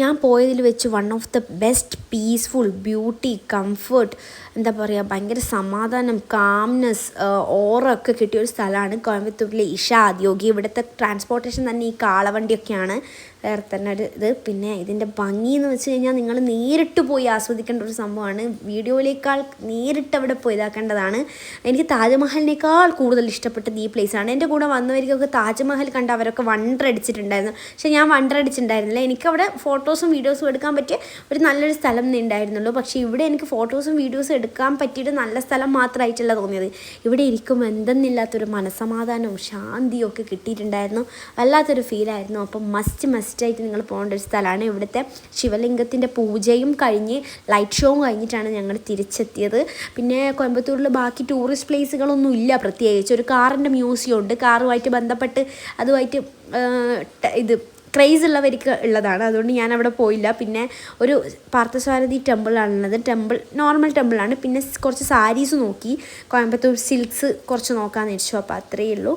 ഞാൻ പോയതിൽ വെച്ച് one of the best peaceful beauty comfort എന്താ പറയുക ഭയങ്കര സമാധാനം കാംനെസ് ഓറൊക്കെ കിട്ടിയ ഒരു സ്ഥലമാണ് കോയമ്പത്തൂരിലെ ഇഷ ആദ്യോഗി. ഇവിടുത്തെ ട്രാൻസ്പോർട്ടേഷൻ തന്നെ ഈ കാളവണ്ടിയൊക്കെയാണ് വേറെ തന്നെ ഒരു ഇത്. പിന്നെ ഇതിൻ്റെ ഭംഗി എന്ന് വെച്ച് കഴിഞ്ഞാൽ നിങ്ങൾ നേരിട്ട് പോയി ആസ്വദിക്കേണ്ട ഒരു സംഭവമാണ്. വീഡിയോയിലേക്കാൾ നേരിട്ട് അവിടെ പോയി ഇതാക്കേണ്ടതാണ്. എനിക്ക് താജ്മഹലിനേക്കാൾ കൂടുതൽ ഇഷ്ടപ്പെട്ടത് ഈ പ്ലേസാണ്. എൻ്റെ കൂടെ വന്നവർക്കൊക്കെ താജ്മഹൽ കണ്ട് അവരൊക്കെ വണ്ടർ അടിച്ചിട്ടുണ്ടായിരുന്നു. പക്ഷേ ഞാൻ വണ്ടർ അടിച്ചിട്ടുണ്ടായിരുന്നില്ല. എനിക്കവിടെ ഫോട്ടോസും വീഡിയോസും എടുക്കാൻ പറ്റിയ ഒരു നല്ലൊരു സ്ഥലം ഉണ്ടായിരുന്നുള്ളൂ. പക്ഷേ ഇവിടെ എനിക്ക് ഫോട്ടോസും വീഡിയോസും എടുക്കാൻ പറ്റിയിട്ട് നല്ല സ്ഥലം മാത്രമായിട്ടല്ല തോന്നിയത്. ഇവിടെ ഇരിക്കുമ്പോൾ എന്തെന്നില്ലാത്തൊരു മനസ്സമാധാനവും ശാന്തിയും ഒക്കെ കിട്ടിയിട്ടുണ്ടായിരുന്നു. വല്ലാത്തൊരു ഫീലായിരുന്നു. അപ്പം മസ്റ്റായിട്ട് നിങ്ങൾ പോകേണ്ട ഒരു സ്ഥലമാണ്. ഇവിടുത്തെ ശിവലിംഗത്തിൻ്റെ പൂജയും കഴിഞ്ഞ് ലൈറ്റ് ഷോയും കഴിഞ്ഞിട്ടാണ് ഞങ്ങൾ തിരിച്ചെത്തിയത്. പിന്നെ കോയമ്പത്തൂരിൽ ബാക്കി ടൂറിസ്റ്റ് പ്ലേസുകളൊന്നും ഇല്ല പ്രത്യേകിച്ച്. ഒരു കാറിൻ്റെ മ്യൂസിയം ഉണ്ട്. കാറുമായിട്ട് ബന്ധപ്പെട്ട് അതുമായിട്ട് ഇത് ക്രേസ് ഉള്ളവർക്ക് ഉള്ളതാണ്. അതുകൊണ്ട് ഞാൻ അവിടെ പോയില്ല. പിന്നെ ഒരു പാർത്ഥസാരഥി ടെമ്പിളാണുള്ളത്. നോർമൽ ടെമ്പിളാണ്. പിന്നെ കുറച്ച് സാരീസ് നോക്കി, കോയമ്പത്തൂർ സിൽക്സ് കുറച്ച് നോക്കാമെന്ന് വെച്ചു. അപ്പോൾ അത്രയേ ഉള്ളൂ.